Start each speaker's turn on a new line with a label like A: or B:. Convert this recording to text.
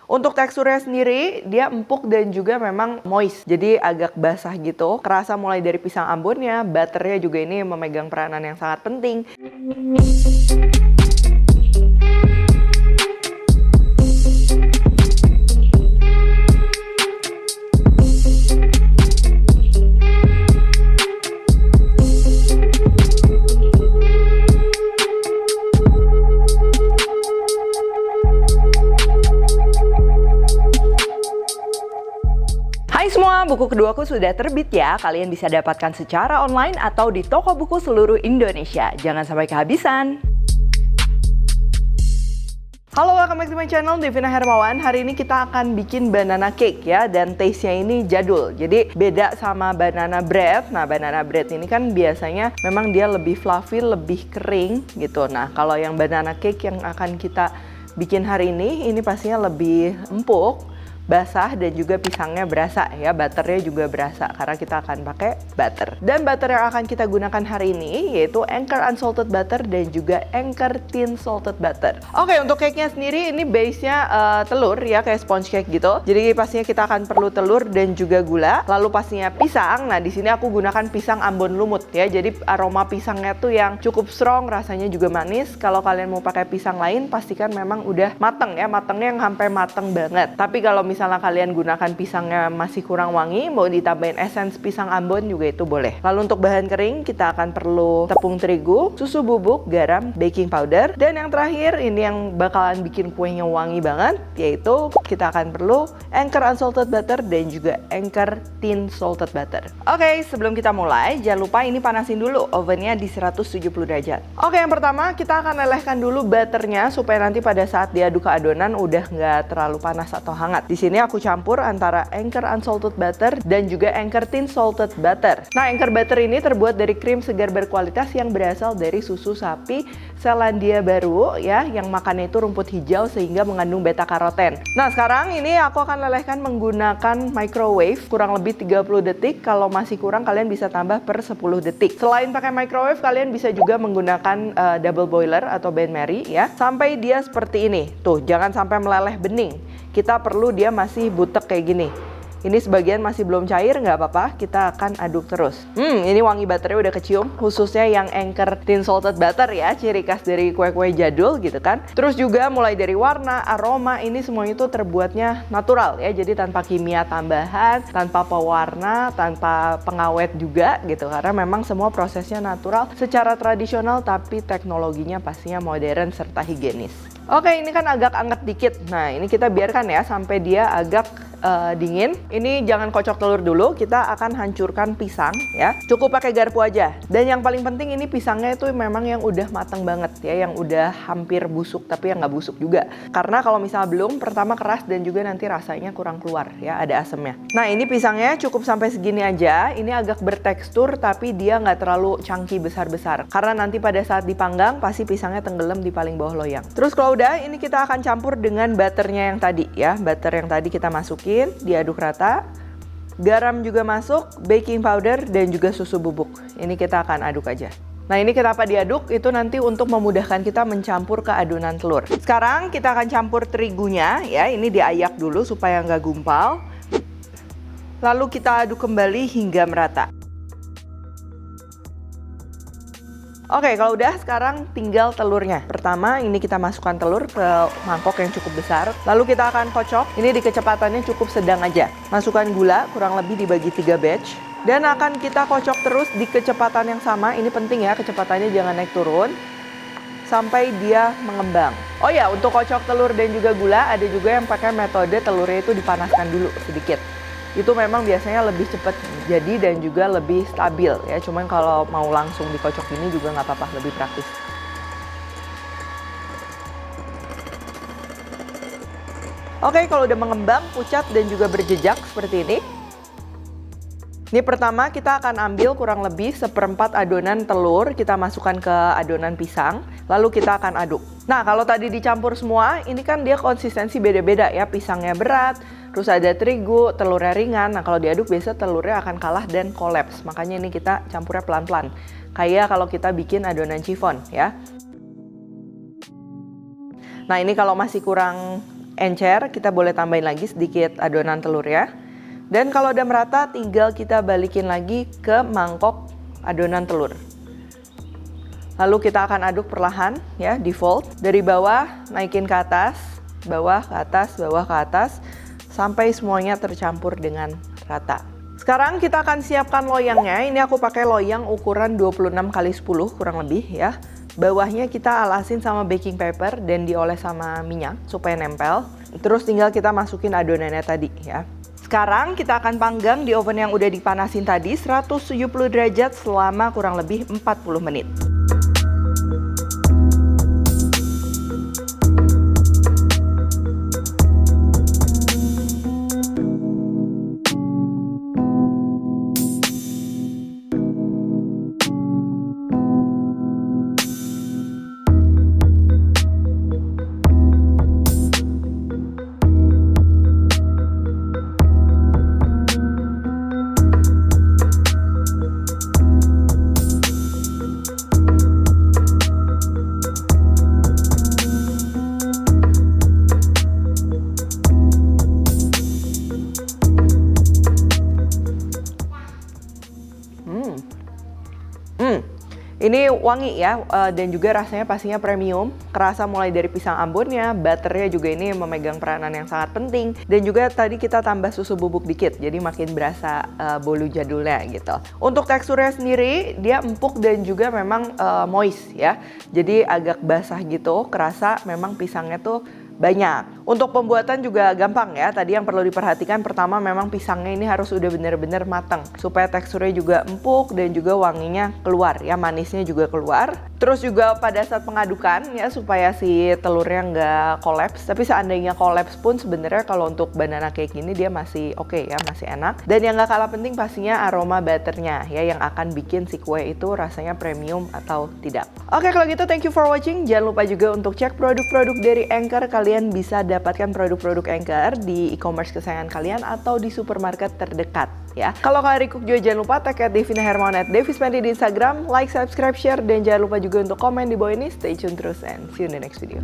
A: Untuk teksturnya sendiri, dia empuk dan juga memang moist. Jadi agak basah gitu. Kerasa mulai dari pisang ambonnya, butternya juga ini memegang peranan yang sangat penting. Hai semua, buku keduaku sudah terbit ya. Kalian bisa dapatkan secara online atau di toko buku seluruh Indonesia. Jangan sampai kehabisan. Halo, welcome back to my channel, Devina Hermawan. Hari ini kita akan bikin banana cake ya, dan taste-nya ini jadul. Jadi beda sama banana bread. Nah, banana bread ini kan biasanya memang dia lebih fluffy, lebih kering gitu. Nah, kalau yang banana cake yang akan kita bikin hari ini pastinya lebih empuk, basah, dan juga pisangnya berasa ya, butternya juga berasa karena kita akan pakai butter. Dan butter yang akan kita gunakan hari ini yaitu Anchor Unsalted Butter dan juga Anchor Thin Salted Butter. Oke, untuk cake-nya sendiri ini base-nya telur ya, kayak sponge cake gitu. Jadi pastinya kita akan perlu telur dan juga gula. Lalu pastinya pisang. Nah, di sini aku gunakan pisang Ambon lumut ya. Jadi aroma pisangnya tuh yang cukup strong, rasanya juga manis. Kalau kalian mau pakai pisang lain, pastikan memang udah mateng ya, matengnya yang sampai mateng banget. Tapi kalau misalnya kalian gunakan pisangnya masih kurang wangi, mau ditambahin essence pisang Ambon juga itu boleh. Lalu untuk bahan kering kita akan perlu tepung terigu, susu bubuk, garam, baking powder, dan yang terakhir ini yang bakalan bikin kuenya wangi banget, yaitu kita akan perlu Anchor Unsalted Butter dan juga Anchor Thin Salted Butter. Oke, sebelum kita mulai jangan lupa ini panasin dulu ovennya di 170 derajat. Oke, yang pertama kita akan lelehkan dulu butternya supaya nanti pada saat diaduk ke adonan udah nggak terlalu panas atau hangat. Di sini aku campur antara Anchor Unsalted Butter dan juga Anchor Thin Salted Butter. Nah, Anchor Butter ini terbuat dari krim segar berkualitas yang berasal dari susu sapi Selandia Baru ya, yang makannya itu rumput hijau sehingga mengandung beta karoten. Nah, sekarang ini aku akan lelehkan menggunakan microwave kurang lebih 30 detik. Kalau masih kurang kalian bisa tambah per 10 detik. Selain pakai microwave, kalian bisa juga menggunakan double boiler atau bain-marie ya, sampai dia seperti ini. Tuh, jangan sampai meleleh bening. Kita perlu dia masih butek kayak gini. Ini sebagian masih belum cair, nggak apa-apa, kita akan aduk terus. Ini wangi butternya udah kecium, khususnya yang Anchor Thin Salted Butter ya, ciri khas dari kue-kue jadul gitu kan. Terus juga mulai dari warna, aroma, ini semuanya itu terbuatnya natural ya, jadi tanpa kimia tambahan, tanpa pewarna, tanpa pengawet juga gitu, karena memang semua prosesnya natural secara tradisional, tapi teknologinya pastinya modern serta higienis. Oke, ini kan agak anget dikit. Nah, ini kita biarkan ya sampai dia agak dingin. Ini jangan kocok telur dulu, kita akan hancurkan pisang ya. Cukup pakai garpu aja. Dan yang paling penting ini pisangnya itu memang yang udah matang banget ya, yang udah hampir busuk tapi yang nggak busuk juga. Karena kalau misalnya belum, pertama keras dan juga nanti rasanya kurang keluar ya, ada asemnya. Nah, ini pisangnya cukup sampai segini aja. Ini agak bertekstur tapi dia nggak terlalu chunky besar-besar. Karena nanti pada saat dipanggang pasti pisangnya tenggelam di paling bawah loyang. Terus kalau udah, ini kita akan campur dengan butternya yang tadi ya. Butter yang tadi kita masukin, diaduk rata. Garam juga masuk, baking powder, dan juga susu bubuk. Ini kita akan aduk aja. Nah, ini kenapa diaduk? Itu nanti untuk memudahkan kita mencampur ke adonan telur. Sekarang kita akan campur terigunya ya. Ini diayak dulu supaya nggak gumpal. Lalu kita aduk kembali hingga merata. Oke, kalau udah sekarang tinggal telurnya. Pertama ini kita masukkan telur ke mangkok yang cukup besar. Lalu kita akan kocok. Ini di kecepatannya cukup sedang aja. Masukkan gula kurang lebih dibagi 3 batch. Dan akan kita kocok terus di kecepatan yang sama. Ini penting ya, kecepatannya jangan naik turun. Sampai dia mengembang. Oh ya, untuk kocok telur dan juga gula ada juga yang pakai metode telurnya itu dipanaskan dulu sedikit. Itu memang biasanya lebih cepat jadi dan juga lebih stabil ya. Cuman kalau mau langsung dikocok ini juga nggak apa-apa, lebih praktis. Oke, kalau udah mengembang, pucat dan juga berjejak seperti ini. Ini pertama kita akan ambil kurang lebih 1/4 adonan telur, kita masukkan ke adonan pisang, lalu kita akan aduk. Nah, kalau tadi dicampur semua, ini kan dia konsistensi beda-beda ya, pisangnya berat, terus ada terigu, telurnya ringan. Nah, kalau diaduk biasa telurnya akan kalah dan kolaps, makanya ini kita campurnya pelan-pelan. Kayak kalau kita bikin adonan chiffon ya. Nah, ini kalau masih kurang encer, kita boleh tambahin lagi sedikit adonan telurnya. Dan kalau udah merata, tinggal kita balikin lagi ke mangkok adonan telur. Lalu kita akan aduk perlahan ya, di fold. Dari bawah naikin ke atas, bawah ke atas, bawah ke atas, sampai semuanya tercampur dengan rata. Sekarang kita akan siapkan loyangnya. Ini aku pakai loyang ukuran 26 x 10 kurang lebih ya. Bawahnya kita alasin sama baking paper dan dioles sama minyak supaya nempel. Terus tinggal kita masukin adonannya tadi ya. Sekarang kita akan panggang di oven yang udah dipanasin tadi 170 derajat selama kurang lebih 40 menit. Ini wangi ya, dan juga rasanya pastinya premium. Kerasa mulai dari pisang Ambonnya, butternya juga ini memegang peranan yang sangat penting. Dan juga tadi kita tambah susu bubuk dikit, jadi makin berasa bolu jadulnya gitu. Untuk teksturnya sendiri, dia empuk dan juga memang moist ya. Jadi agak basah gitu, kerasa memang pisangnya tuh banyak. Untuk pembuatan juga gampang ya. Tadi yang perlu diperhatikan pertama memang pisangnya ini harus udah bener-bener matang supaya teksturnya juga empuk dan juga wanginya keluar ya, manisnya juga keluar. Terus juga pada saat pengadukan ya supaya si telurnya nggak kolaps. Tapi seandainya kolaps pun sebenarnya kalau untuk banana cake ini dia masih oke ya, masih enak. Dan yang nggak kalah penting pastinya aroma butternya ya yang akan bikin si kue itu rasanya premium atau tidak. Oke, kalau gitu thank you for watching. Jangan lupa juga untuk cek produk-produk dari Anchor. Kalian bisa dapatkan produk-produk Anchor di e-commerce kesayangan kalian atau di supermarket terdekat ya. Kalau kalian recook juga jangan lupa tag @Devina Hermawan @Devispendi di Instagram, like, subscribe, share, dan jangan lupa juga untuk komen di bawah ini. Stay tune terus and see you in the next video.